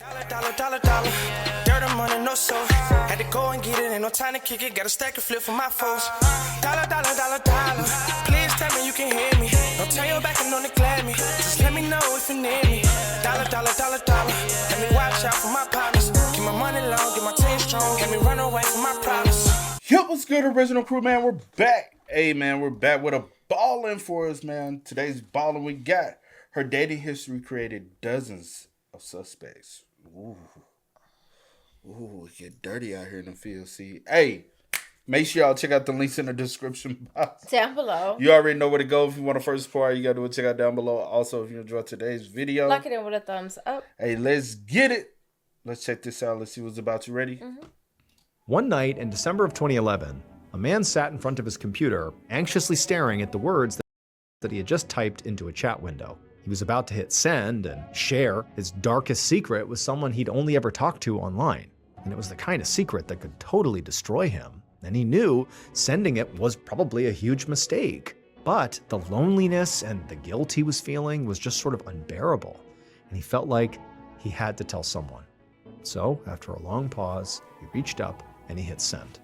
Dollar. Dirt and money, no soul. Had to go and get it, ain't no time to kick it. Got a stack and flip for my foes. Dollar. Please tell me you can hear me. Don't turn your back and don't neglect me. Just let me know if you need me. Dollar. Let me watch out for my partners. Keep my money long, get my team strong. Let me run away from my problems. Yo, what's good, original crew, man? We're back. Hey, man, we're back with a ballin' for us, man. Today's ballin' we got. Her dating history created dozens of suspects. Ooh, it get dirty out here in the field. See, hey, make sure y'all check out the links in the description box. Down below. You already know where to go if you want to first part. You got to do it. Check out down below. Also, if you enjoyed today's video, lock it in with a thumbs up. Hey, let's get it. Let's check this out. Let's see what's about. You ready? Mm-hmm. One night in December of 2011, a man sat in front of his computer, anxiously staring at the words that he had just typed into a chat window. He was about to hit send and share his darkest secret with someone he'd only ever talked to online. And it was the kind of secret that could totally destroy him. And he knew sending it was probably a huge mistake. But the loneliness and the guilt he was feeling was just sort of unbearable. And he felt like he had to tell someone. So, after a long pause, he reached up and he hit send.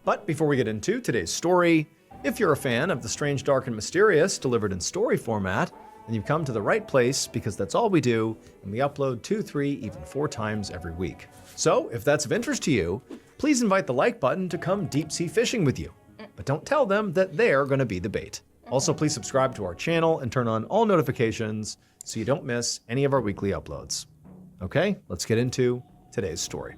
But before we get into today's story, if you're a fan of the strange, dark, and mysterious delivered in story format, then you've come to the right place, because that's all we do, and we upload 2, 3, even 4 times every week. So if that's of interest to you, please invite the like button to come deep sea fishing with you. But don't tell them that they're going to be the bait. Also, please subscribe to our channel and turn on all notifications so you don't miss any of our weekly uploads. Okay, let's get into today's story.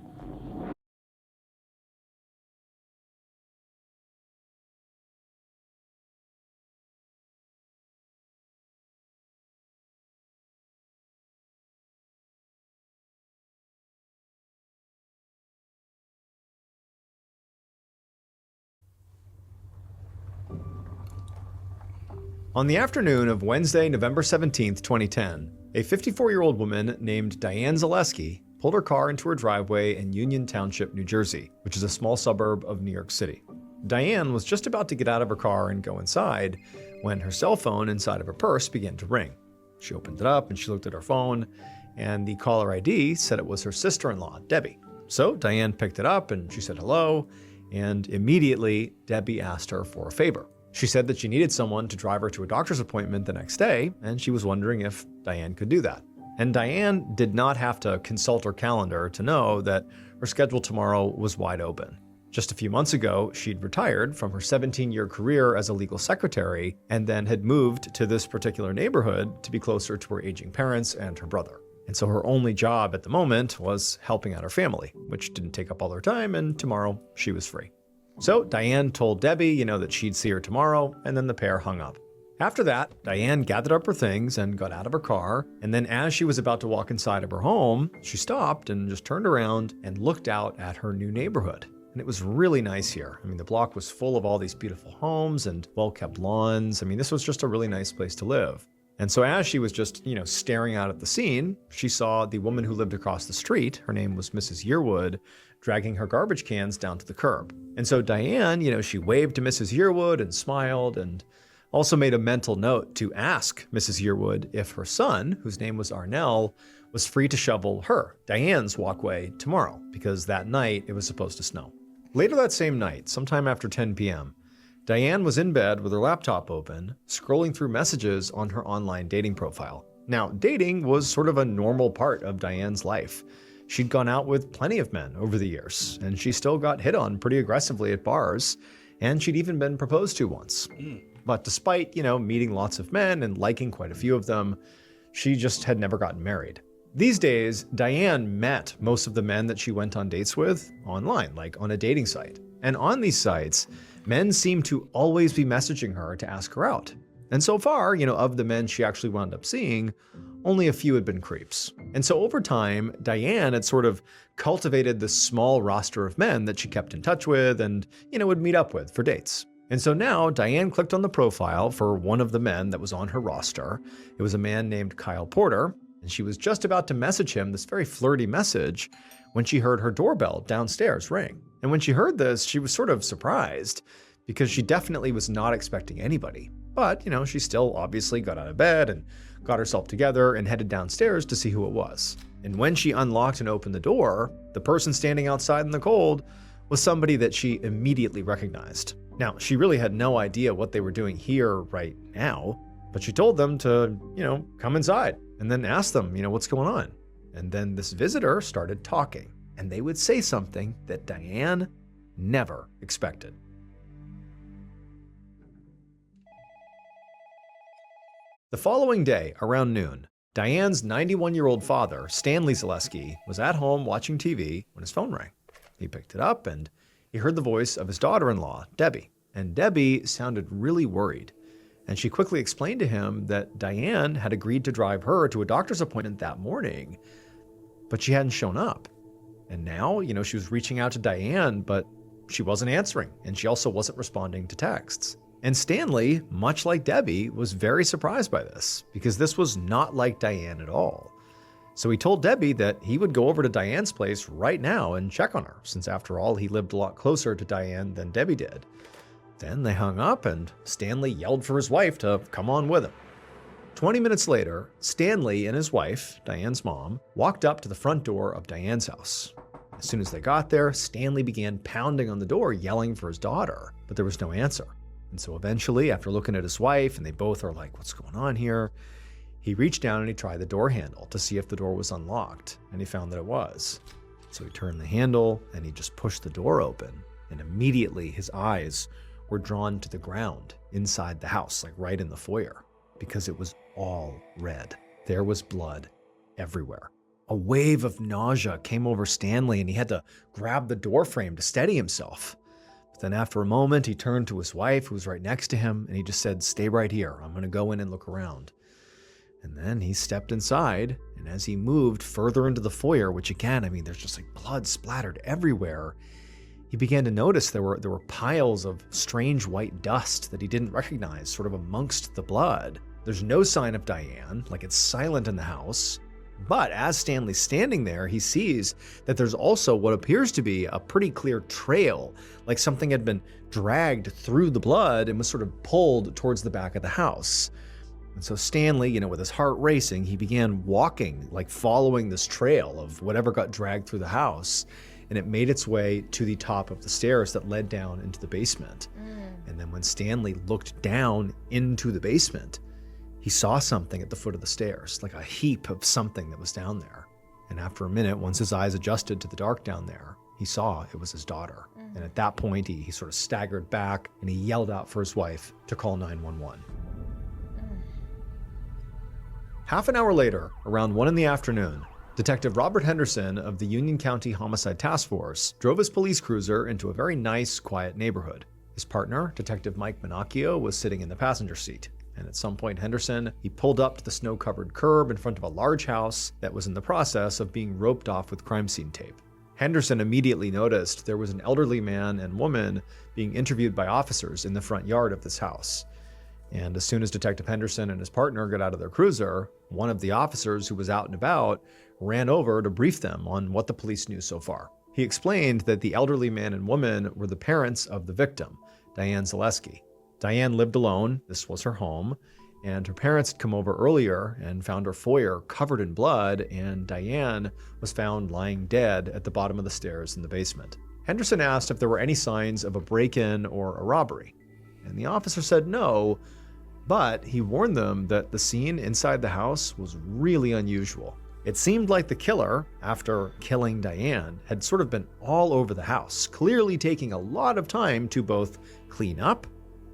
On the afternoon of Wednesday, November 17th, 2010, a 54-year-old woman named Diane Zaleski pulled her car into her driveway in Union Township, New Jersey, which is a small suburb of New York City. Diane was just about to get out of her car and go inside when her cell phone inside of her purse began to ring. She opened it up and she looked at her phone, and the caller ID said it was her sister-in-law, Debbie. So Diane picked it up and she said hello, and immediately Debbie asked her for a favor. She said that she needed someone to drive her to a doctor's appointment the next day, and she was wondering if Diane could do that. And Diane did not have to consult her calendar to know that her schedule tomorrow was wide open. Just a few months ago, she'd retired from her 17-year career as a legal secretary and then had moved to this particular neighborhood to be closer to her aging parents and her brother. And so her only job at the moment was helping out her family, which didn't take up all her time, and tomorrow she was free. So Diane told Debbie, that she'd see her tomorrow, and then the pair hung up. After that, Diane gathered up her things and got out of her car, and then as she was about to walk inside of her home, she stopped and just turned around and looked out at her new neighborhood. And it was really nice here. The block was full of all these beautiful homes and well-kept lawns. This was just a really nice place to live. And so as she was just, staring out at the scene, she saw the woman who lived across the street, her name was Mrs. Yearwood, dragging her garbage cans down to the curb. And so Diane, she waved to Mrs. Yearwood and smiled, and also made a mental note to ask Mrs. Yearwood if her son, whose name was Arnell, was free to shovel her, Diane's, walkway tomorrow, because that night it was supposed to snow. Later that same night, sometime after 10 p.m., Diane was in bed with her laptop open, scrolling through messages on her online dating profile. Now, dating was sort of a normal part of Diane's life. She'd gone out with plenty of men over the years, and she still got hit on pretty aggressively at bars, and she'd even been proposed to once. But despite, meeting lots of men and liking quite a few of them, she just had never gotten married. These days, Diane met most of the men that she went on dates with online, like on a dating site. And on these sites, men seemed to always be messaging her to ask her out. And so far, of the men she actually wound up seeing, only a few had been creeps. And so over time, Diane had sort of cultivated this small roster of men that she kept in touch with and, would meet up with for dates. And so now Diane clicked on the profile for one of the men that was on her roster. It was a man named Kyle Porter, and she was just about to message him this very flirty message when she heard her doorbell downstairs ring. And when she heard this, she was sort of surprised because she definitely was not expecting anybody. But, she still obviously got out of bed and got herself together and headed downstairs to see who it was. And when she unlocked and opened the door, the person standing outside in the cold was somebody that she immediately recognized. Now, she really had no idea what they were doing here right now, but she told them to, come inside and then ask them, what's going on. And then this visitor started talking, and they would say something that Diane never expected. The following day, around noon, Diane's 91-year-old father, Stanley Zaleski, was at home watching TV when his phone rang. He picked it up and he heard the voice of his daughter-in-law, Debbie. And Debbie sounded really worried. And she quickly explained to him that Diane had agreed to drive her to a doctor's appointment that morning, but she hadn't shown up. And now, she was reaching out to Diane, but she wasn't answering, and she also wasn't responding to texts. And Stanley, much like Debbie, was very surprised by this, because this was not like Diane at all. So he told Debbie that he would go over to Diane's place right now and check on her, since after all, he lived a lot closer to Diane than Debbie did. Then they hung up, and Stanley yelled for his wife to come on with him. 20 minutes later, Stanley and his wife, Diane's mom, walked up to the front door of Diane's house. As soon as they got there, Stanley began pounding on the door, yelling for his daughter, but there was no answer. And so eventually, after looking at his wife, and they both are like, what's going on here? He reached down and he tried the door handle to see if the door was unlocked, and he found that it was. So he turned the handle and he just pushed the door open, and immediately his eyes were drawn to the ground inside the house, like right in the foyer, because it was all red. There was blood everywhere. A wave of nausea came over Stanley, and he had to grab the door frame to steady himself. Then after a moment, he turned to his wife, who was right next to him, and he just said, stay right here. I'm going to go in and look around. And then he stepped inside, and as he moved further into the foyer, which again, there's just like blood splattered everywhere, he began to notice there were piles of strange white dust that he didn't recognize, sort of amongst the blood. There's no sign of Diane, like it's silent in the house. But as Stanley's standing there, he sees that there's also what appears to be a pretty clear trail, like something had been dragged through the blood and was sort of pulled towards the back of the house. And so Stanley, with his heart racing, he began walking, like following this trail of whatever got dragged through the house, and it made its way to the top of the stairs that led down into the basement. And then when Stanley looked down into the basement, he saw something at the foot of the stairs, like a heap of something that was down there. And after a minute, once his eyes adjusted to the dark down there, he saw it was his daughter. And at that point, he sort of staggered back and he yelled out for his wife to call 911. Half an hour later, around 1 p.m, Detective Robert Henderson of the Union County Homicide Task Force drove his police cruiser into a very nice, quiet neighborhood. His partner, Detective Mike Prunell, was sitting in the passenger seat. And at some point, Henderson, he pulled up to the snow-covered curb in front of a large house that was in the process of being roped off with crime scene tape. Henderson immediately noticed there was an elderly man and woman being interviewed by officers in the front yard of this house. And as soon as Detective Henderson and his partner got out of their cruiser, one of the officers who was out and about ran over to brief them on what the police knew so far. He explained that the elderly man and woman were the parents of the victim, Diane Zaleski. Diane lived alone, this was her home, and her parents had come over earlier and found her foyer covered in blood, and Diane was found lying dead at the bottom of the stairs in the basement. Henderson asked if there were any signs of a break-in or a robbery, and the officer said no, but he warned them that the scene inside the house was really unusual. It seemed like the killer, after killing Diane, had sort of been all over the house, clearly taking a lot of time to both clean up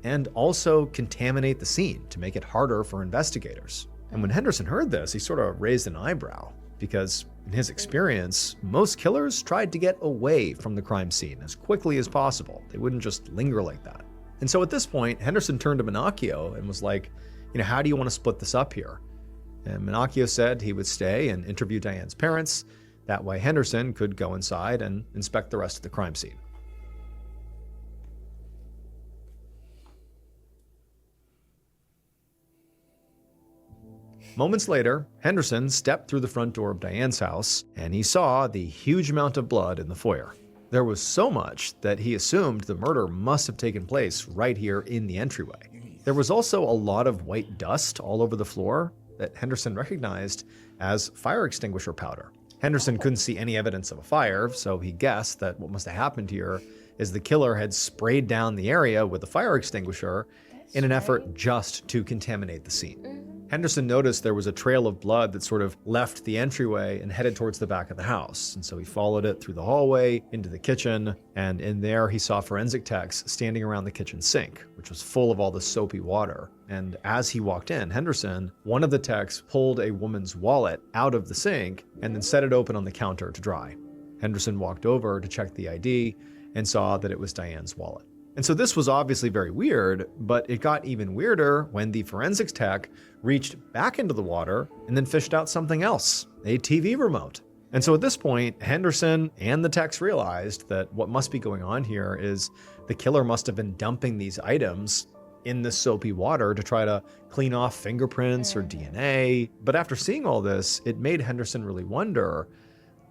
and also contaminate the scene to make it harder for investigators. And when Henderson heard this, he sort of raised an eyebrow, because in his experience, most killers tried to get away from the crime scene as quickly as possible. They wouldn't just linger like that. And so at this point, Henderson turned to Prunell and was like, how do you want to split this up here? And Prunell said he would stay and interview Diane's parents. That way Henderson could go inside and inspect the rest of the crime scene. Moments later, Henderson stepped through the front door of Diane's house, and he saw the huge amount of blood in the foyer. There was so much that he assumed the murder must have taken place right here in the entryway. There was also a lot of white dust all over the floor that Henderson recognized as fire extinguisher powder. Henderson couldn't see any evidence of a fire, so he guessed that what must have happened here is the killer had sprayed down the area with a fire extinguisher in an effort just to contaminate the scene. Henderson noticed there was a trail of blood that sort of left the entryway and headed towards the back of the house. And so he followed it through the hallway into the kitchen. And in there, he saw forensic techs standing around the kitchen sink, which was full of all the soapy water. And as he walked in, Henderson, one of the techs pulled a woman's wallet out of the sink and then set it open on the counter to dry. Henderson walked over to check the ID and saw that it was Diane's wallet. And so this was obviously very weird, but it got even weirder when the forensics tech reached back into the water and then fished out something else, a TV remote. And so at this point, Henderson and the techs realized that what must be going on here is the killer must have been dumping these items in the soapy water to try to clean off fingerprints or DNA. But after seeing all this, it made Henderson really wonder,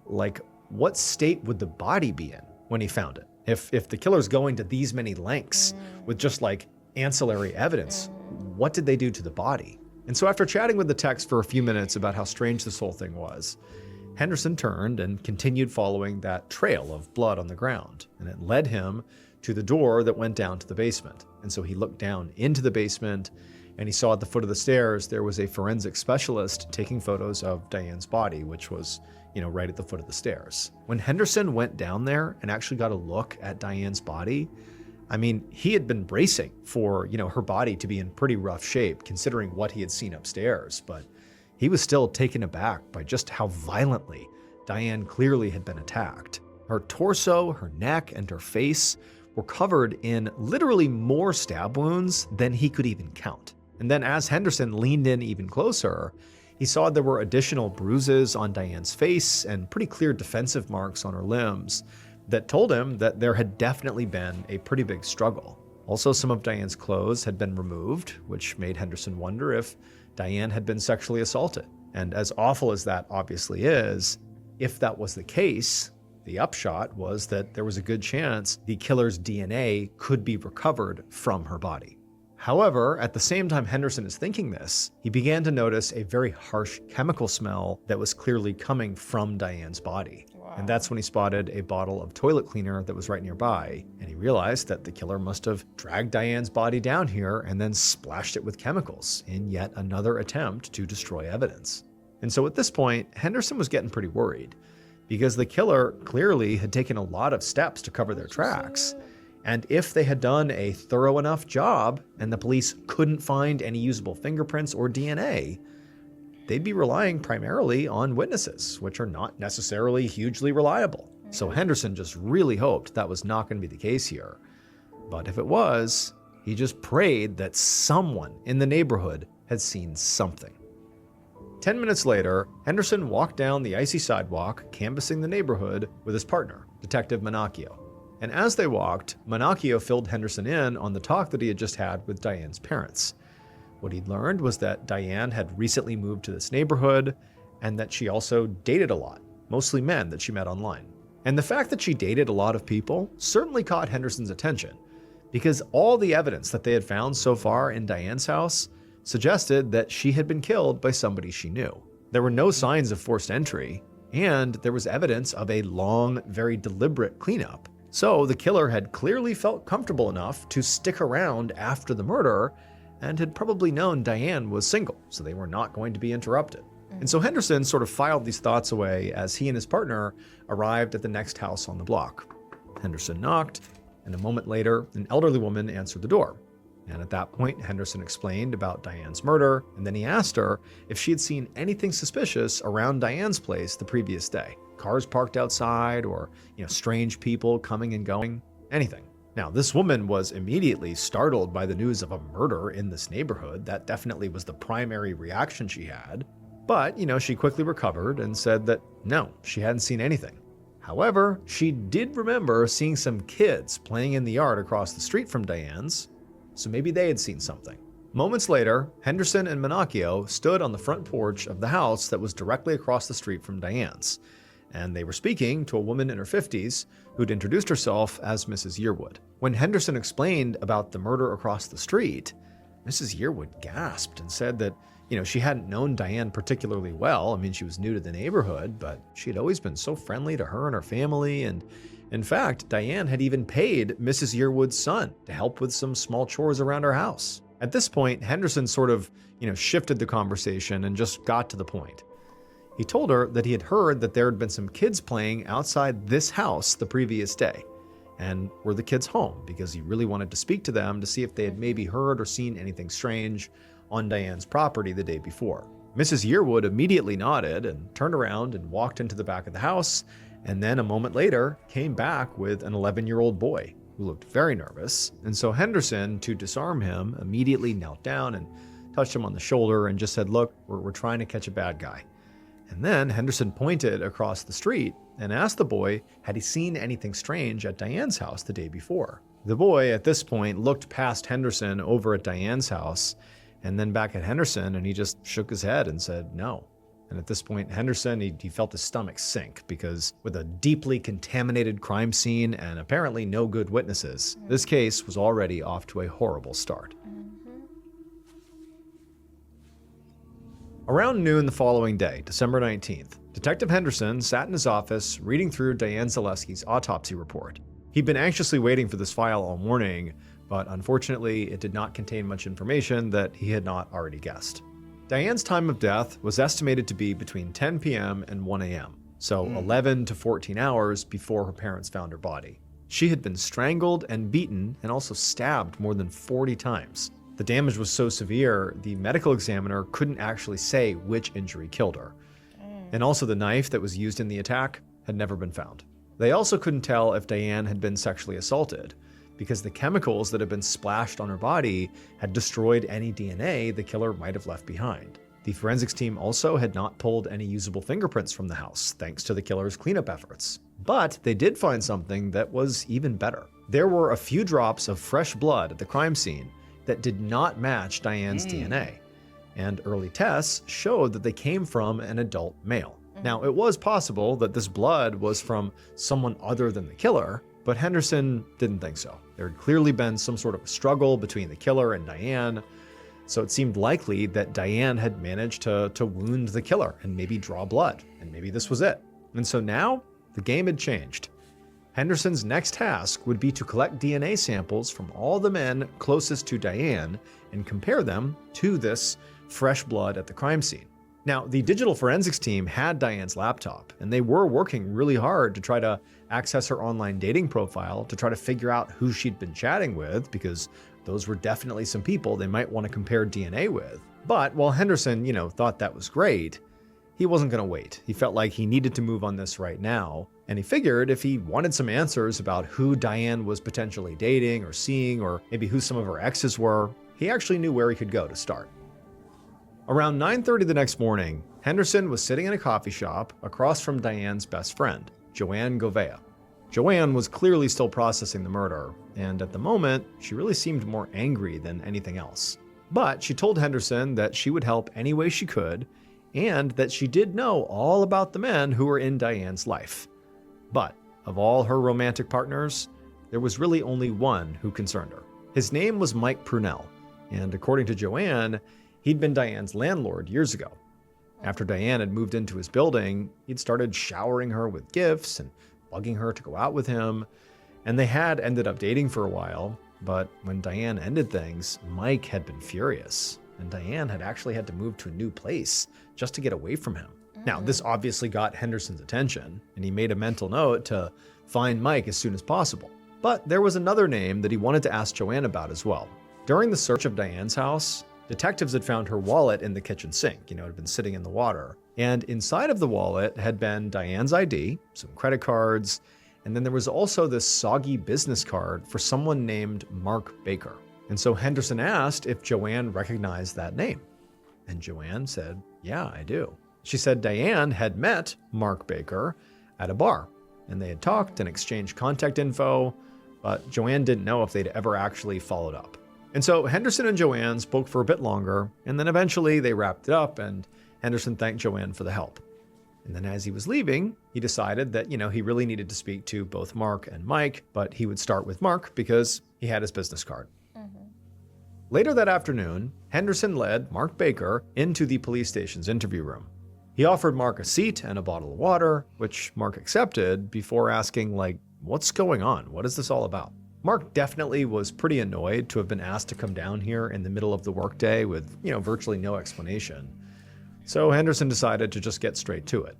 like, what state would the body be in when he found it? If the killer's going to these many lengths with just like ancillary evidence, what did they do to the body? And so after chatting with the techs for a few minutes about how strange this whole thing was, Henderson turned and continued following that trail of blood on the ground, and it led him to the door that went down to the basement. And so he looked down into the basement and he saw at the foot of the stairs there was a forensic specialist taking photos of Diane's body, which was, right at the foot of the stairs. When Henderson went down there and actually got a look at Diane's body, he had been bracing for, her body to be in pretty rough shape considering what he had seen upstairs, but he was still taken aback by just how violently Diane clearly had been attacked. Her torso, her neck, and her face were covered in literally more stab wounds than he could even count. And then as Henderson leaned in even closer, he saw there were additional bruises on Diane's face and pretty clear defensive marks on her limbs that told him that there had definitely been a pretty big struggle. Also, some of Diane's clothes had been removed, which made Henderson wonder if Diane had been sexually assaulted. And as awful as that obviously is, if that was the case, the upshot was that there was a good chance the killer's DNA could be recovered from her body. However, at the same time Henderson is thinking this, he began to notice a very harsh chemical smell that was clearly coming from Diane's body. Wow. And that's when he spotted a bottle of toilet cleaner that was right nearby, and he realized that the killer must have dragged Diane's body down here and then splashed it with chemicals in yet another attempt to destroy evidence. And so at this point, Henderson was getting pretty worried, because the killer clearly had taken a lot of steps to cover their tracks. And if they had done a thorough enough job and the police couldn't find any usable fingerprints or DNA, they'd be relying primarily on witnesses, which are not necessarily hugely reliable. So Henderson just really hoped that was not going to be the case here. But if it was, he just prayed that someone in the neighborhood had seen something. 10 minutes later, Henderson walked down the icy sidewalk, canvassing the neighborhood with his partner, Detective Manacchio. And as they walked, Manacchio filled Henderson in on the talk that he had just had with Diane's parents. What he'd learned was that Diane had recently moved to this neighborhood and that she also dated a lot, mostly men that she met online. And the fact that she dated a lot of people certainly caught Henderson's attention, because all the evidence that they had found so far in Diane's house suggested that she had been killed by somebody she knew. There were no signs of forced entry, and there was evidence of a long, very deliberate cleanup. So the killer had clearly felt comfortable enough to stick around after the murder and had probably known Diane was single, so they were not going to be interrupted. And so Henderson sort of filed these thoughts away as he and his partner arrived at the next house on the block. Henderson knocked, and a moment later, an elderly woman answered the door. And at that point, Henderson explained about Diane's murder, and then he asked her if she had seen anything suspicious around Diane's place the previous day. Cars parked outside, or strange people coming and going, anything. Now, this woman was immediately startled by the news of a murder in this neighborhood. That definitely was the primary reaction she had. But, she quickly recovered and said that no, she hadn't seen anything. However, she did remember seeing some kids playing in the yard across the street from Diane's, so maybe they had seen something. Moments later, Henderson and Manacchio stood on the front porch of the house that was directly across the street from Diane's, and they were speaking to a woman in her 50s who'd introduced herself as Mrs. Yearwood. When Henderson explained about the murder across the street, Mrs. Yearwood gasped and said that She hadn't known Diane particularly well. I mean, she was new to the neighborhood, but she had always been so friendly to her and her family. And in fact, Diane had even paid Mrs. Yearwood's son to help with some small chores around her house. At this point, Henderson sort of, shifted the conversation and just got to the point. He told her that he had heard that there had been some kids playing outside this house the previous day. And were the kids home? Because he really wanted to speak to them to see if they had maybe heard or seen anything strange on Diane's property the day before. Mrs. Yearwood immediately nodded and turned around and walked into the back of the house, and then a moment later came back with an 11-year-old boy who looked very nervous. And so Henderson, to disarm him, immediately knelt down and touched him on the shoulder and just said, "Look, we're trying to catch a bad guy." And then Henderson pointed across the street and asked the boy had he seen anything strange at Diane's house the day before. The boy, at this point, looked past Henderson over at Diane's house and then back at Henderson, and he just shook his head and said no. And at this point, Henderson, he felt his stomach sink, because with a deeply contaminated crime scene and apparently no good witnesses, this case was already off to a horrible start. Around noon the following day, December 19th, Detective Henderson sat in his office reading through Diane Zaleski's autopsy report. He'd been anxiously waiting for this file all morning, but unfortunately it did not contain much information that he had not already guessed. Diane's time of death was estimated to be between 10 p.m. and 1 a.m., so 11 to 14 hours before her parents found her body. She had been strangled and beaten and also stabbed more than 40 times. The damage was so severe, the medical examiner couldn't actually say which injury killed her. And also the knife that was used in the attack had never been found. They also couldn't tell if Diane had been sexually assaulted, because the chemicals that had been splashed on her body had destroyed any DNA the killer might have left behind. The forensics team also had not pulled any usable fingerprints from the house, thanks to the killer's cleanup efforts. But they did find something that was even better. There were a few drops of fresh blood at the crime scene that did not match Diane's DNA, and early tests showed that they came from an adult male. Now, it was possible that this blood was from someone other than the killer, but Henderson didn't think so. There had clearly been some sort of a struggle between the killer and Diane, so it seemed likely that Diane had managed to wound the killer and maybe draw blood, and maybe this was it. And so now, the game had changed. Henderson's next task would be to collect DNA samples from all the men closest to Diane and compare them to this fresh blood at the crime scene. Now, the digital forensics team had Diane's laptop, and they were working really hard to try to access her online dating profile to try to figure out who she'd been chatting with, because those were definitely some people they might want to compare DNA with. But while Henderson, thought that was great, he wasn't going to wait. He felt like he needed to move on this right now, and he figured if he wanted some answers about who Diane was potentially dating or seeing, or maybe who some of her exes were, he actually knew where he could go to start. Around 9:30 the next morning, Henderson was sitting in a coffee shop across from Diane's best friend, Joanne Govea. Joanne was clearly still processing the murder, and at the moment, she really seemed more angry than anything else. But she told Henderson that she would help any way she could, and that she did know all about the men who were in Diane's life. But of all her romantic partners, there was really only one who concerned her. His name was Mike Prunell, and according to Joanne, he'd been Diane's landlord years ago. After Diane had moved into his building, he'd started showering her with gifts and bugging her to go out with him, and they had ended up dating for a while, but when Diane ended things, Mike had been furious, and Diane had actually had to move to a new place just to get away from him. Now, this obviously got Henderson's attention, and he made a mental note to find Mike as soon as possible. But there was another name that he wanted to ask Joanne about as well. During the search of Diane's house, detectives had found her wallet in the kitchen sink. It had been sitting in the water. And inside of the wallet had been Diane's ID, some credit cards, and then there was also this soggy business card for someone named Mark Baker. And so Henderson asked if Joanne recognized that name. And Joanne said, "Yeah, I do." She said Diane had met Mark Baker at a bar, and they had talked and exchanged contact info, but Joanne didn't know if they'd ever actually followed up. And so Henderson and Joanne spoke for a bit longer, and then eventually they wrapped it up, and Henderson thanked Joanne for the help. And then as he was leaving, he decided that, he really needed to speak to both Mark and Mike, but he would start with Mark because he had his business card. Later that afternoon, Henderson led Mark Baker into the police station's interview room. He offered Mark a seat and a bottle of water, which Mark accepted before asking, what's going on? What is this all about? Mark definitely was pretty annoyed to have been asked to come down here in the middle of the workday with, virtually no explanation. So Henderson decided to just get straight to it.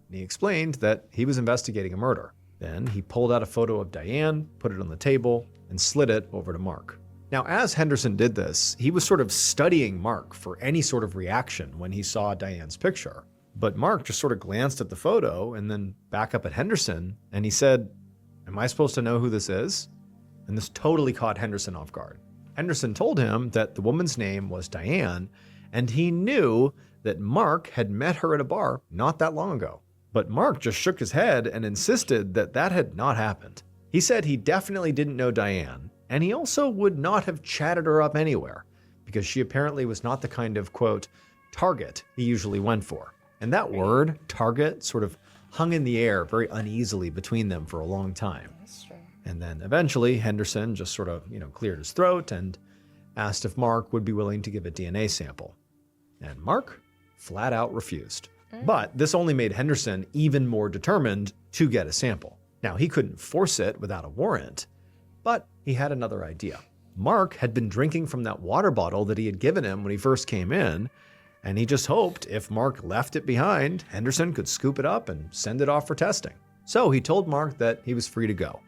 He explained that he was investigating a murder. Then he pulled out a photo of Diane, put it on the table, and slid it over to Mark. Now, as Henderson did this, he was sort of studying Mark for any sort of reaction when he saw Diane's picture. But Mark just sort of glanced at the photo and then back up at Henderson, and he said, "Am I supposed to know who this is?" And this totally caught Henderson off guard. Henderson told him that the woman's name was Diane, and he knew that Mark had met her at a bar not that long ago. But Mark just shook his head and insisted that that had not happened. He said he definitely didn't know Diane, and he also would not have chatted her up anywhere, because she apparently was not the kind of, quote, target he usually went for. And that word, target, sort of hung in the air very uneasily between them for a long time. That's true. And then eventually Henderson just sort of, cleared his throat and asked if Mark would be willing to give a DNA sample. And Mark flat out refused. But this only made Henderson even more determined to get a sample. Now, he couldn't force it without a warrant, but he had another idea. Mark had been drinking from that water bottle that he had given him when he first came in, and he just hoped if Mark left it behind, Henderson could scoop it up and send it off for testing. So he told Mark that he was free to go.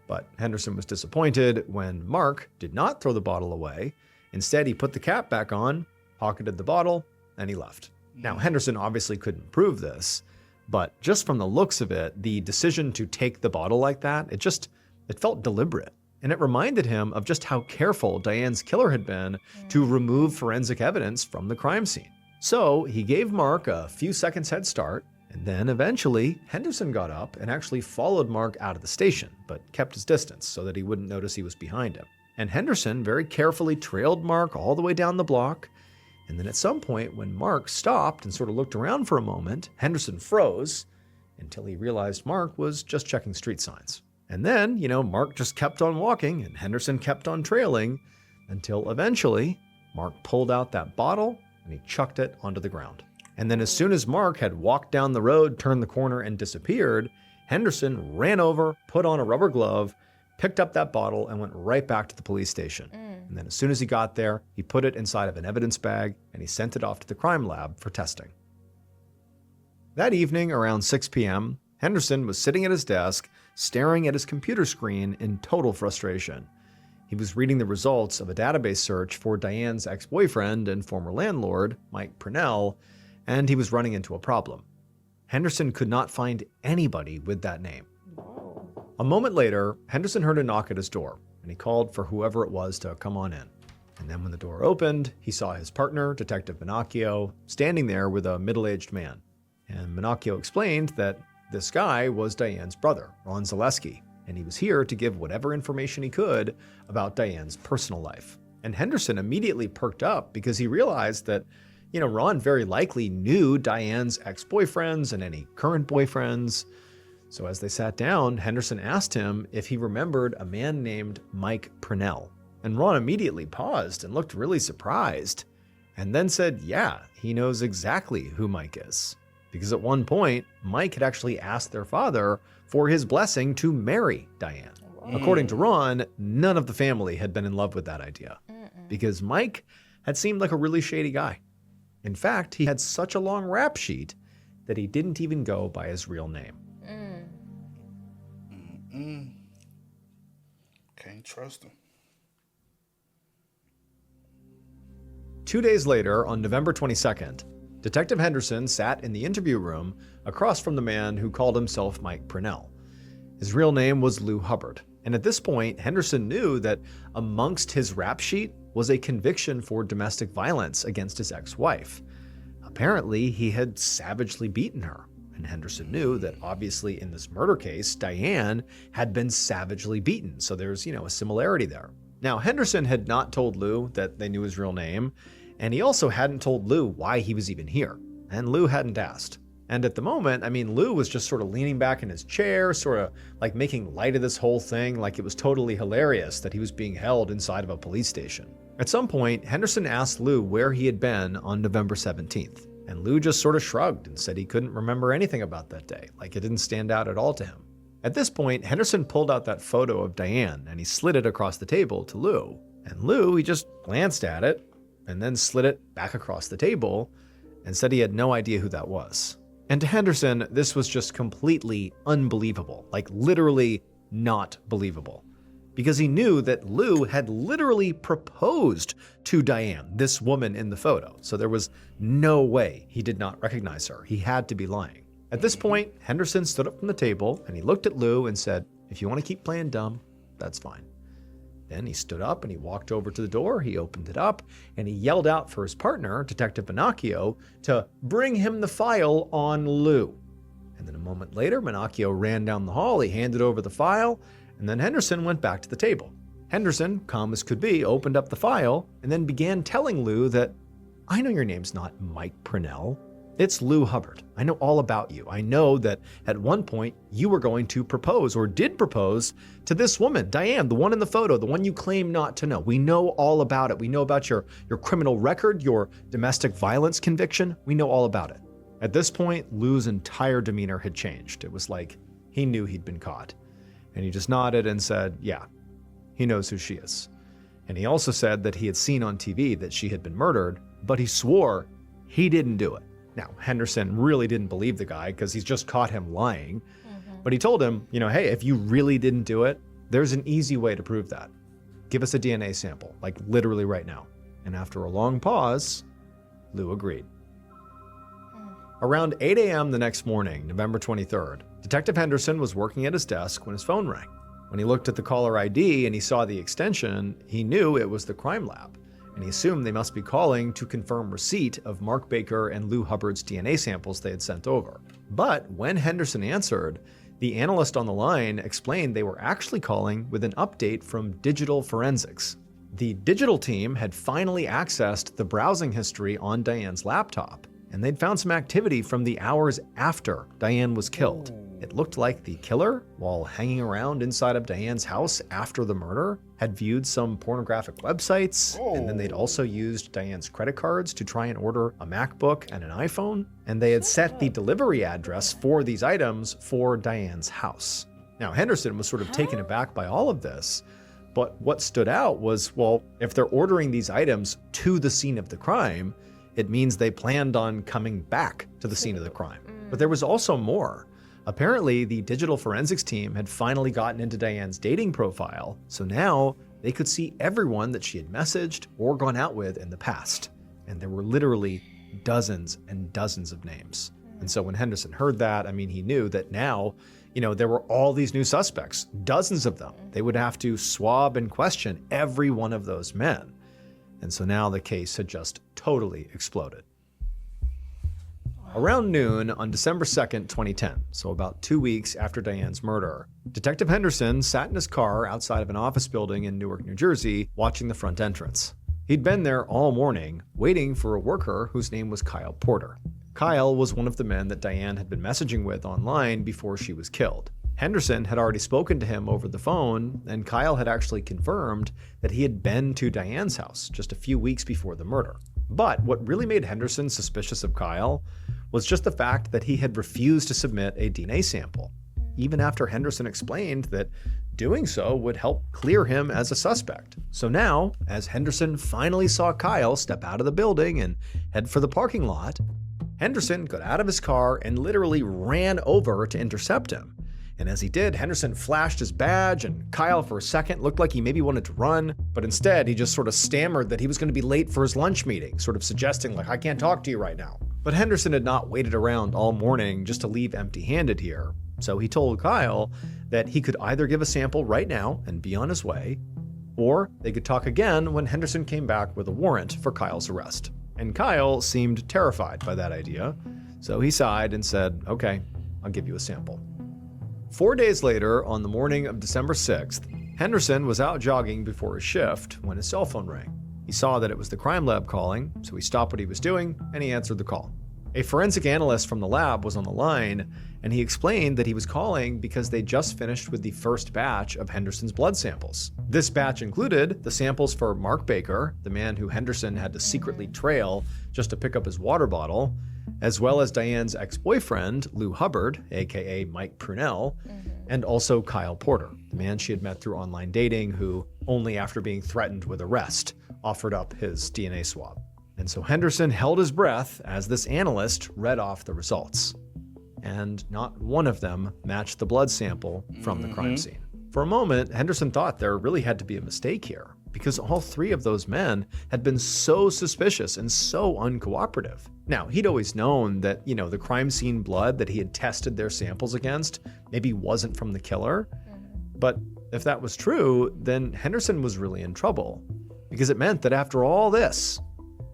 But Henderson was disappointed when Mark did not throw the bottle away. Instead, he put the cap back on, pocketed the bottle, and he left. Now, Henderson obviously couldn't prove this, but just from the looks of it, the decision to take the bottle like that, it felt deliberate. And it reminded him of just how careful Diane's killer had been to remove forensic evidence from the crime scene. So he gave Mark a few seconds head start, and then eventually Henderson got up and actually followed Mark out of the station, but kept his distance so that he wouldn't notice he was behind him. And Henderson very carefully trailed Mark all the way down the block. And then at some point, when Mark stopped and sort of looked around for a moment, Henderson froze until he realized Mark was just checking street signs. And then, Mark just kept on walking and Henderson kept on trailing until eventually Mark pulled out that bottle and he chucked it onto the ground. And then as soon as Mark had walked down the road, turned the corner, and disappeared, Henderson ran over, put on a rubber glove, picked up that bottle, and went right back to the police station. And then as soon as he got there, he put it inside of an evidence bag and he sent it off to the crime lab for testing. That evening, around 6 p.m., Henderson was sitting at his desk, staring at his computer screen in total frustration. He was reading the results of a database search for Diane's ex-boyfriend and former landlord, Mike Prunell, and he was running into a problem. Henderson could not find anybody with that name. A moment later, Henderson heard a knock at his door, and he called for whoever it was to come on in. And then when the door opened, he saw his partner, Detective Minacchio, standing there with a middle-aged man. And Minacchio explained that this guy was Diane's brother, Ron Zaleski, and he was here to give whatever information he could about Diane's personal life. And Henderson immediately perked up because he realized that, Ron very likely knew Diane's ex-boyfriends and any current boyfriends. So as they sat down, Henderson asked him if he remembered a man named Mike Prunell. And Ron immediately paused and looked really surprised, and then said, yeah, he knows exactly who Mike is. Because at one point, Mike had actually asked their father for his blessing to marry Diane. According to Ron, none of the family had been in love with that idea, because Mike had seemed like a really shady guy. In fact, he had such a long rap sheet that he didn't even go by his real name. Can't trust him. 2 days later, on November 22nd, Detective Henderson sat in the interview room across from the man who called himself Mike Prunell. His real name was Lou Hubard, and at this point, Henderson knew that amongst his rap sheet was a conviction for domestic violence against his ex-wife. Apparently, he had savagely beaten her, and Henderson knew that obviously in this murder case, Diane had been savagely beaten, so there's, a similarity there. Now, Henderson had not told Lou that they knew his real name, and he also hadn't told Lou why he was even here, and Lou hadn't asked. And at the moment, Lou was just sort of leaning back in his chair, sort of like making light of this whole thing, like it was totally hilarious that he was being held inside of a police station. At some point, Henderson asked Lou where he had been on November 17th. And Lou just sort of shrugged and said he couldn't remember anything about that day, like it didn't stand out at all to him. At this point, Henderson pulled out that photo of Diane and he slid it across the table to Lou. And Lou, he just glanced at it and then slid it back across the table and said he had no idea who that was. And to Henderson, this was just completely unbelievable, like literally not believable. Because he knew that Lou had literally proposed to Diane, this woman in the photo. So there was no way he did not recognize her. He had to be lying. At this point, Henderson stood up from the table and he looked at Lou and said, "If you want to keep playing dumb, that's fine." Then he stood up and he walked over to the door, he opened it up, and he yelled out for his partner, Detective Minacchio, to bring him the file on Lou. And then a moment later, Minacchio ran down the hall, he handed over the file, and then Henderson went back to the table. Henderson, calm as could be, opened up the file and then began telling Lou that, "I know your name's not Mike Prunell. It's Lou Hubard. I know all about you. I know that at one point you were going to propose or did propose to this woman, Diane, the one in the photo, the one you claim not to know. We know all about it. We know about your criminal record, your domestic violence conviction. We know all about it." At this point, Lou's entire demeanor had changed. It was like he knew he'd been caught. And he just nodded and said, yeah, he knows who she is. And he also said that he had seen on TV that she had been murdered, but he swore he didn't do it. Now, Henderson really didn't believe the guy because he's just caught him lying. But he told him, hey, if you really didn't do it, there's an easy way to prove that. Give us a DNA sample, like literally right now. And after a long pause, Lou agreed. Around 8 a.m. the next morning, November 23rd, Detective Henderson was working at his desk when his phone rang. When he looked at the caller ID and he saw the extension, he knew it was the crime lab, and he assumed they must be calling to confirm receipt of Mark Baker and Lou Hubbard's DNA samples they had sent over. But when Henderson answered, the analyst on the line explained they were actually calling with an update from digital forensics. The digital team had finally accessed the browsing history on Diane's laptop, and they'd found some activity from the hours after Diane was killed. It looked like the killer, while hanging around inside of Diane's house after the murder, had viewed some pornographic websites, and then they'd also used Diane's credit cards to try and order a MacBook and an iPhone, and they had set the delivery address for these items for Diane's house. Now, Henderson was sort of taken aback by all of this, but what stood out was, well, if they're ordering these items to the scene of the crime, it means they planned on coming back to the scene of the crime. But there was also more. Apparently, the digital forensics team had finally gotten into Diane's dating profile, so now they could see everyone that she had messaged or gone out with in the past. And there were literally dozens and dozens of names. And so when Henderson heard that, he knew that now, there were all these new suspects, dozens of them. They would have to swab and question every one of those men. And so now the case had just totally exploded. Around noon on December 2nd, 2010, so about 2 weeks after Diane's murder, Detective Henderson sat in his car outside of an office building in Newark, New Jersey, watching the front entrance. He'd been there all morning, waiting for a worker whose name was Kyle Porter. Kyle was one of the men that Diane had been messaging with online before she was killed. Henderson had already spoken to him over the phone, and Kyle had actually confirmed that he had been to Diane's house just a few weeks before the murder. But what really made Henderson suspicious of Kyle was just the fact that he had refused to submit a DNA sample, even after Henderson explained that doing so would help clear him as a suspect. So now, as Henderson finally saw Kyle step out of the building and head for the parking lot, Henderson got out of his car and literally ran over to intercept him. And as he did, Henderson flashed his badge, and Kyle for a second looked like he maybe wanted to run, but instead he just sort of stammered that he was going to be late for his lunch meeting, sort of suggesting like, I can't talk to you right now. But Henderson had not waited around all morning just to leave empty-handed here. So he told Kyle that he could either give a sample right now and be on his way, or they could talk again when Henderson came back with a warrant for Kyle's arrest. And Kyle seemed terrified by that idea, so he sighed and said, okay, I'll give you a sample. 4 days later, on the morning of December 6th, Henderson was out jogging before his shift when his cell phone rang. He saw that it was the crime lab calling, so he stopped what he was doing and he answered the call. A forensic analyst from the lab was on the line, and he explained that he was calling because they just finished with the first batch of Henderson's blood samples. This batch included the samples for Mark Baker, the man who Henderson had to secretly trail just to pick up his water bottle, as well as Diane's ex-boyfriend, Lou Hubard, aka Mike Prunell, and also Kyle Porter, the man she had met through online dating who, only after being threatened with arrest, offered up his DNA swab. And so Henderson held his breath as this analyst read off the results. And not one of them matched the blood sample from the crime scene. For a moment, Henderson thought there really had to be a mistake here, because all three of those men had been so suspicious and so uncooperative. Now, he'd always known that, the crime scene blood that he had tested their samples against maybe wasn't from the killer. But if that was true, then Henderson was really in trouble, because it meant that after all this,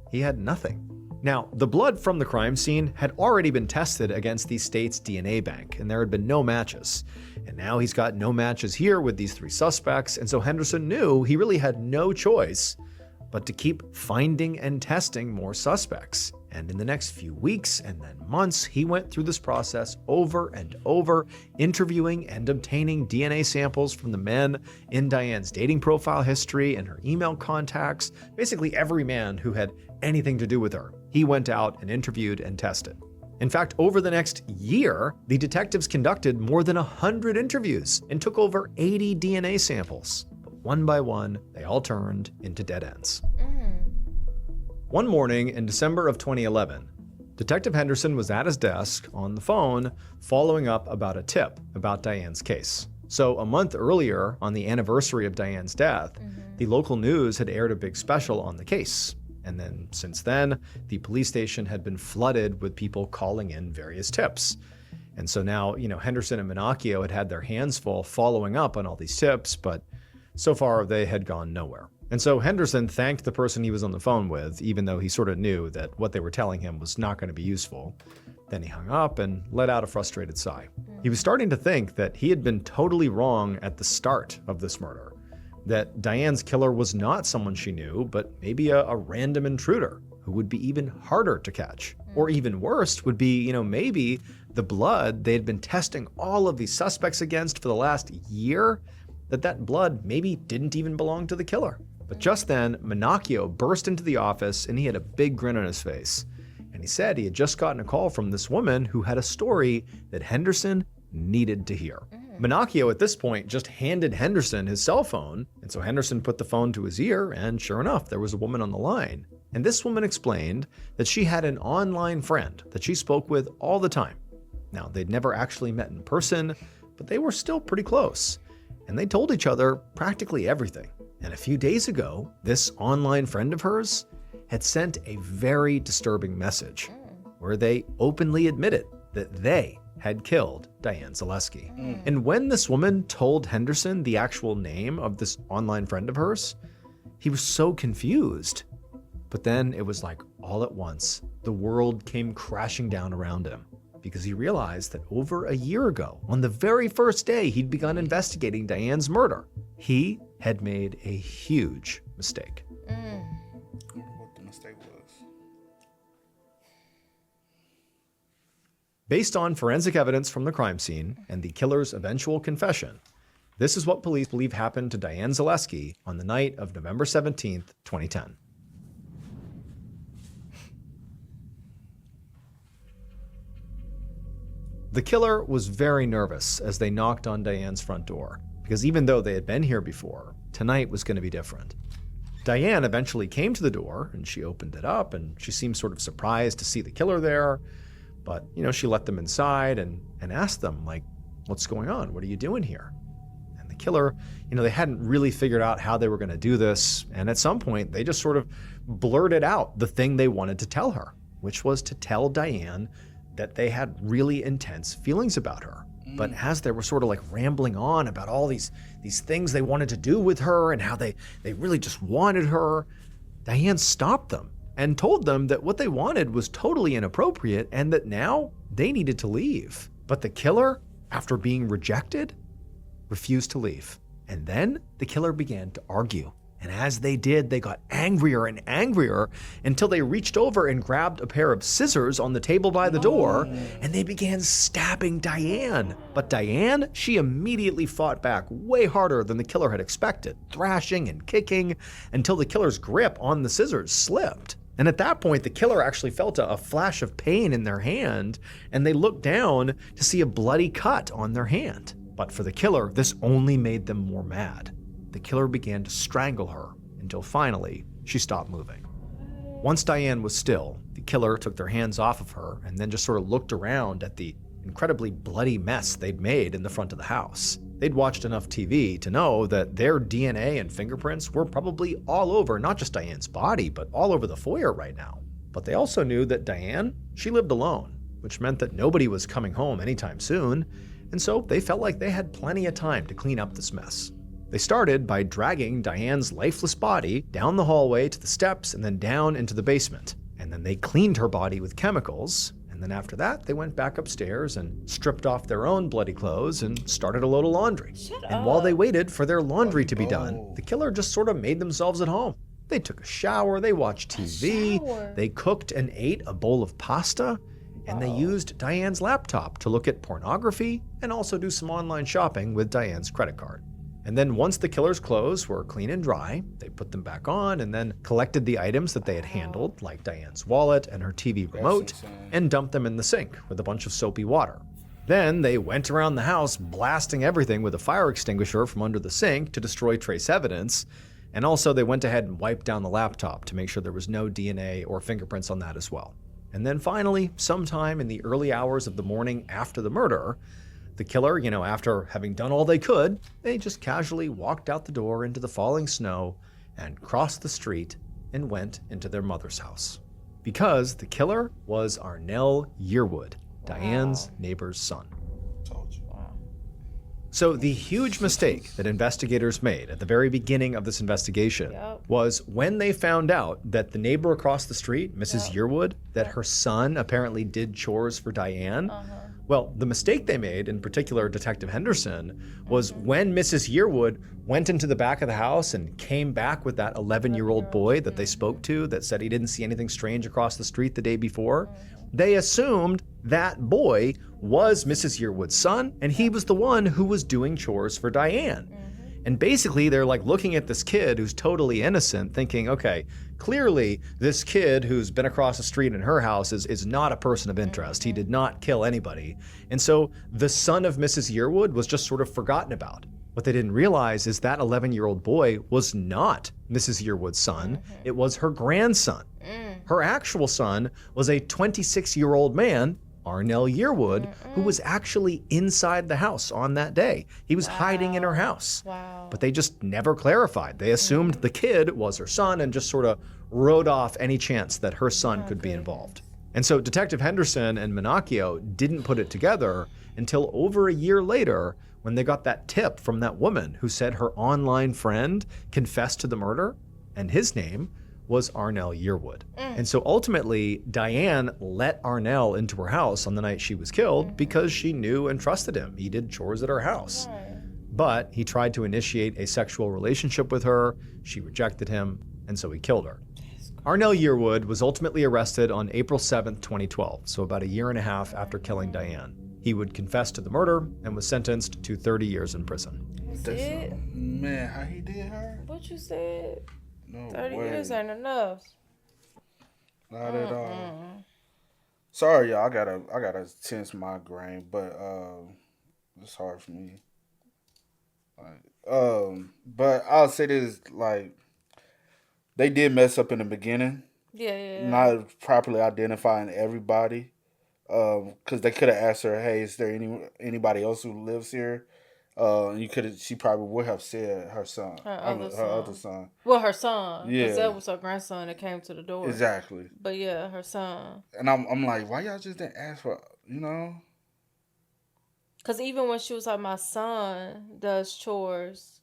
he had nothing. Now, the blood from the crime scene had already been tested against the state's DNA bank, and there had been no matches. And now he's got no matches here with these three suspects, and so Henderson knew he really had no choice but to keep finding and testing more suspects. And in the next few weeks and then months, he went through this process over and over, interviewing and obtaining DNA samples from the men in Diane's dating profile history and her email contacts, basically every man who had anything to do with her. He went out and interviewed and tested. In fact, over the next year, the detectives conducted more than 100 interviews and took over 80 DNA samples. But one by one, they all turned into dead ends. One morning in December of 2011, Detective Henderson was at his desk on the phone following up about a tip about Diane's case. So a month earlier, on the anniversary of Diane's death, the local news had aired a big special on the case. And then since then, the police station had been flooded with people calling in various tips. And so now, Henderson and Minacchio had had their hands full following up on all these tips, but so far they had gone nowhere. And so Henderson thanked the person he was on the phone with, even though he sort of knew that what they were telling him was not going to be useful. Then he hung up and let out a frustrated sigh. He was starting to think that he had been totally wrong at the start of this murder, that Diane's killer was not someone she knew, but maybe a random intruder who would be even harder to catch. Or even worse would be, maybe the blood they had been testing all of these suspects against for the last year, that blood maybe didn't even belong to the killer. But just then, Minacchio burst into the office and he had a big grin on his face. And he said he had just gotten a call from this woman who had a story that Henderson needed to hear. Minacchio at this point just handed Henderson his cell phone, and so Henderson put the phone to his ear, and sure enough, there was a woman on the line. And this woman explained that she had an online friend that she spoke with all the time. Now, they'd never actually met in person, but they were still pretty close. And they told each other practically everything. And a few days ago, this online friend of hers had sent a very disturbing message where they openly admitted that they had killed Diane Zaleski. And when this woman told Henderson the actual name of this online friend of hers, he was so confused. But then it was like all at once, the world came crashing down around him, because he realized that over a year ago, on the very first day he'd begun investigating Diane's murder, he had made a huge mistake. I wonder what the mistake was. Based on forensic evidence from the crime scene and the killer's eventual confession, this is what police believe happened to Diane Zaleski on the night of November 17th, 2010. The killer was very nervous as they knocked on Diane's front door, because even though they had been here before, tonight was going to be different. Diane eventually came to the door, and she opened it up, and she seemed sort of surprised to see the killer there. But, she let them inside and asked them, what's going on? What are you doing here? And the killer, they hadn't really figured out how they were going to do this. And at some point, they just sort of blurted out the thing they wanted to tell her, which was to tell Diane that they had really intense feelings about her. But as they were sort of rambling on about all these things they wanted to do with her and how they really just wanted her, Diane stopped them and told them that what they wanted was totally inappropriate and that now they needed to leave. But the killer, after being rejected, refused to leave. And then the killer began to argue. And as they did, they got angrier and angrier until they reached over and grabbed a pair of scissors on the table by the door, and they began stabbing Diane. But Diane, she immediately fought back way harder than the killer had expected, thrashing and kicking until the killer's grip on the scissors slipped. And at that point, the killer actually felt a flash of pain in their hand, and they looked down to see a bloody cut on their hand. But for the killer, this only made them more mad. The killer began to strangle her until finally she stopped moving. Once Diane was still, the killer took their hands off of her and then just sort of looked around at the incredibly bloody mess they'd made in the front of the house. They'd watched enough TV to know that their DNA and fingerprints were probably all over not just Diane's body, but all over the foyer right now. But they also knew that Diane, she lived alone, which meant that nobody was coming home anytime soon, and so they felt like they had plenty of time to clean up this mess. They started by dragging Diane's lifeless body down the hallway to the steps and then down into the basement. And then they cleaned her body with chemicals. And then after that, they went back upstairs and stripped off their own bloody clothes and started a load of laundry. And while they waited for their laundry to be done, the killer just sort of made themselves at home. They took a shower, they watched TV, they cooked and ate a bowl of pasta, and they used Diane's laptop to look at pornography and also do some online shopping with Diane's credit card. And then once the killer's clothes were clean and dry, they put them back on and then collected the items that they had handled, like Diane's wallet and her TV remote, and dumped them in the sink with a bunch of soapy water. Then they went around the house blasting everything with a fire extinguisher from under the sink to destroy trace evidence, and also they went ahead and wiped down the laptop to make sure there was no DNA or fingerprints on that as well. And then finally, sometime in the early hours of the morning after the murder, the killer, after having done all they could, they just casually walked out the door into the falling snow and crossed the street and went into their mother's house. Because the killer was Arnell Yearwood, Diane's neighbor's son. Told you. So the huge mistake that investigators made at the very beginning of this investigation was when they found out that the neighbor across the street, Mrs. Yearwood, that her son apparently did chores for Diane. Well, the mistake they made, in particular Detective Henderson, was when Mrs. Yearwood went into the back of the house and came back with that 11-year-old boy that they spoke to that said he didn't see anything strange across the street the day before, they assumed that boy was Mrs. Yearwood's son, and he was the one who was doing chores for Diane. And basically, they're like looking at this kid who's totally innocent, thinking, okay, clearly this kid who's been across the street in her house is not a person of interest. He did not kill anybody. And so the son of Mrs. Yearwood was just sort of forgotten about. What they didn't realize is that 11-year-old boy was not Mrs. Yearwood's son. It was her grandson. Her actual son was a 26-year-old man, Arnell Yearwood, who was actually inside the house on that day. He was hiding in her house. But they just never clarified. They assumed the kid was her son and just sort of wrote off any chance that her son could be involved. And so Detective Henderson and Minacchio didn't put it together until over a year later when they got that tip from that woman who said her online friend confessed to the murder, and his name was Arnell Yearwood. And so ultimately, Diane let Arnell into her house on the night she was killed because she knew and trusted him. He did chores at her house. But he tried to initiate a sexual relationship with her. She rejected him, and so he killed her. Arnell Yearwood was ultimately arrested on April 7th, 2012, so about a year and a half after killing Diane. He would confess to the murder and was sentenced to 30 years in prison. Man, how he did her? What you said? No 30 way. years ain't enough. Not at all. Sorry, y'all. I got a tense migraine, but it's hard for me. But I'll say this: like, they did mess up in the beginning. Yeah. Not properly identifying everybody. Because they could have asked her, "Hey, is there anybody else who lives here?" She probably would have said her son, her other son. Well, her son, yeah, because that was her grandson that came to the door. Exactly. But yeah, her son. And I'm like, why y'all just didn't ask for, Because even when she was like, my son does chores.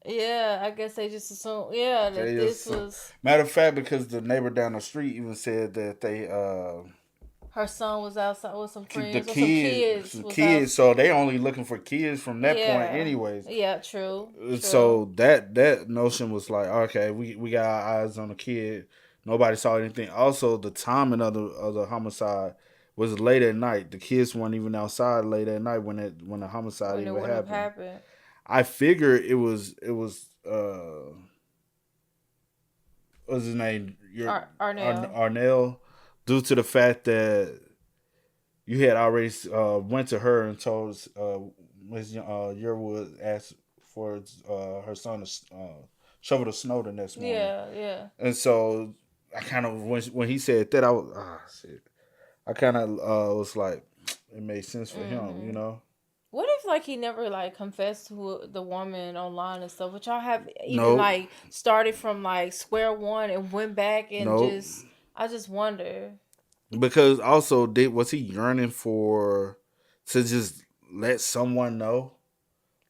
Yeah, I guess they just assumed. Yeah, that this was. Matter of fact, because the neighbor down the street even said that they her son was outside with some friends. The Some kids. So they only looking for kids from that point, anyways. Yeah, true. So that notion was like, okay, we got our eyes on the kid. Nobody saw anything. Also, the timing of the homicide was late at night. The kids weren't even outside late at night when the homicide even happened. I figured it was what's his name? Arnell. Due to the fact that you had already went to her and told Ms. Yearwood asked for her son to shovel the snow the next morning. Yeah. And so I kind of when he said that, I was shit. I kind of was like, it made sense for him, you know. What if like he never like confessed to the woman online and stuff? Which y'all have even like started from like square one and went back and I just wonder. Because also, was he yearning to just let someone know?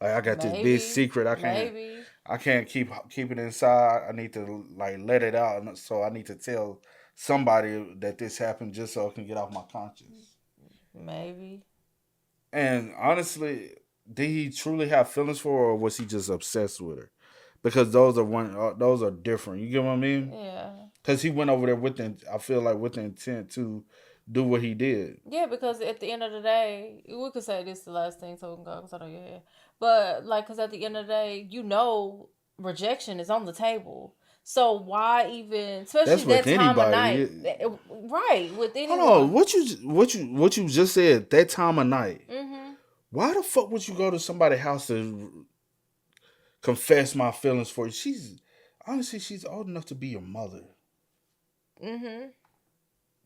Like, I got this big secret. I can't keep it inside. I need to like let it out. So I need to tell somebody that this happened just so it can get off my conscience. Maybe. And honestly, did he truly have feelings for her, or was he just obsessed with her? Because those are different. You get what I mean? Yeah. Because he went over there with the intent to do what he did. Yeah, because at the end of the day, we could say this is the last thing so we can go because I know you're here. But, like, because at the end of the day, rejection is on the table. So why even, especially that time of night, right? With anyone. Hold on, what you just said, that time of night. Mm-hmm. Why the fuck would you go to somebody's house to confess my feelings for you? She's old enough to be your mother. Mm-hmm.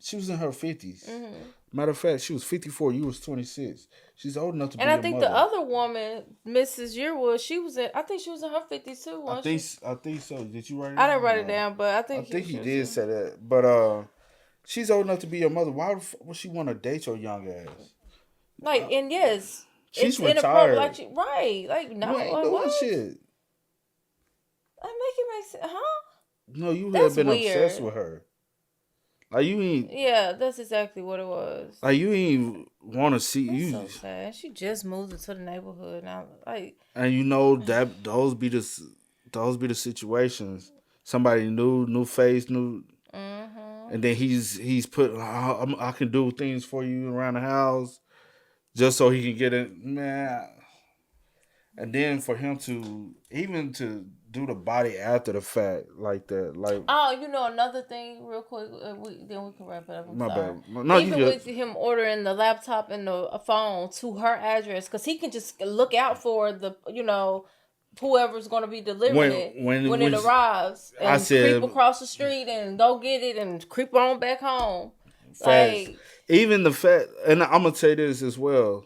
She was in her 50s. Mm-hmm. Matter of fact, she was 54. You was 26. She's old enough to be your mother. And I think the other woman, Mrs. Yearwood, I think she was in her 50s too. I think so. Did you write it down? I didn't write it down, but I think he did say that. But she's old enough to be your mother. Why would she want to date your young ass? Like, and yes, she's retired. Right? Like, no, you ain't doing shit. I make it make sense, huh? No, you have been obsessed with her. Like you ain't. Yeah, that's exactly what it was. Like you ain't want to see you. So sad. She just moved into the neighborhood now. Like, and you know that those be the situations. Somebody new face, new. Mm-hmm. And then he's put. I can do things for you around the house, just so he can get it, man. And then for him to do the body after the fact like that, like another thing, real quick, then we can wrap it up. My bad. No, even with him ordering the laptop and the phone to her address, because he can just look out for the whoever's going to be delivering it when it arrives, and creep across the street and go get it and creep on back home. Like, even the fact, and I'm gonna say this as well.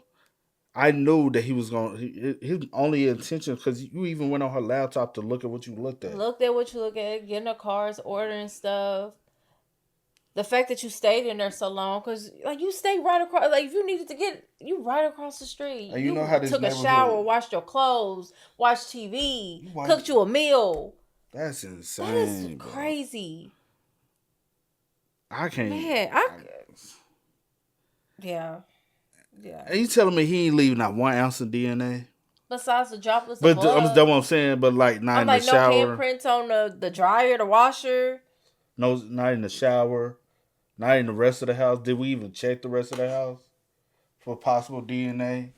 I knew that he was his only intention, because you even went on her laptop to look at what you looked at. Getting her cars, ordering stuff. The fact that you stayed in there so long, because like you stayed right across, like if you needed to you right across the street. And you know how this took a shower, washed your clothes, watched TV, cooked you a meal. That's insane. That is crazy. I can't. Man, yeah. Yeah. And you telling me he ain't leaving not 1 ounce of DNA? Besides the droplets of blood? But that's what I'm saying. But like not in the shower. No handprints on the dryer, the washer. No, not in the shower. Not in the rest of the house. Did we even check the rest of the house for possible DNA?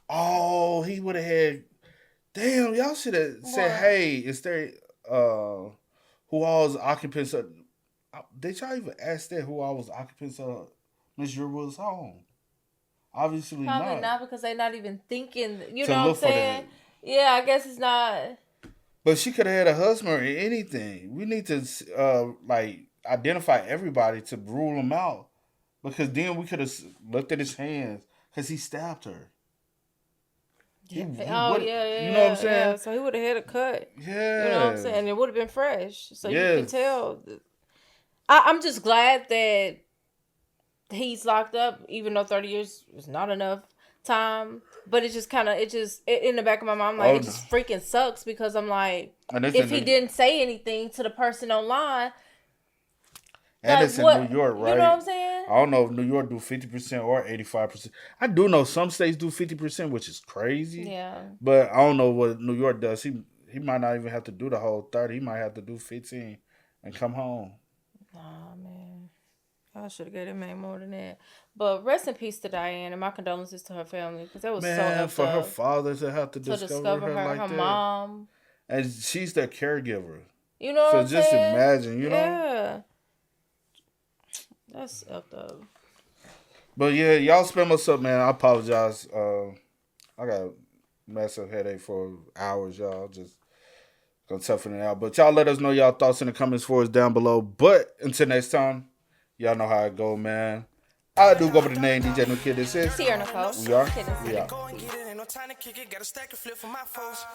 Oh, he would have had. Damn, y'all should have said, "Hey, is there who all was occupants of?" Did y'all even ask that who all was occupants of Miss Yearwood's home? Obviously probably not, because they're not even thinking. You know what I'm saying? Yeah, I guess it's not. But she could have had a husband or anything. We need to identify everybody to rule him out, because then we could have looked at his hands, because he stabbed her. You know what I'm saying? Yeah. So he would have had a cut. Yeah. You know what I'm saying? It would have been fresh. So you can tell. I'm just glad that he's locked up, even though 30 years is not enough time. But it just in the back of my mind, it just freaking sucks, because I'm like, if he didn't say anything to the person online. And it's in New York, right? You know what I'm saying? I don't know if New York do 50% or 85%. I do know some states do 50%, which is crazy. Yeah. But I don't know what New York does. He might not even have to do the whole 30. He might have to do 15 and come home. Oh, man. I should have given him more than that. But rest in peace to Diane, and my condolences to her family, because that was so for her father to have to discover her like her that. mom. And she's their caregiver. You know what I'm saying? So just imagine, you know? Yeah. That's up though. But yeah, y'all spam us up, man. I apologize. I got a massive headache for hours, y'all. Just gonna toughen it out. But y'all let us know y'all thoughts in the comments for us down below. But until next time, y'all know how it go, man. I do go by the name DJ No Kid. This is Cee Nicole. We are. Kidding. We are. Go and get it, ain't no time to kick it. Got a stack of flip for my foes.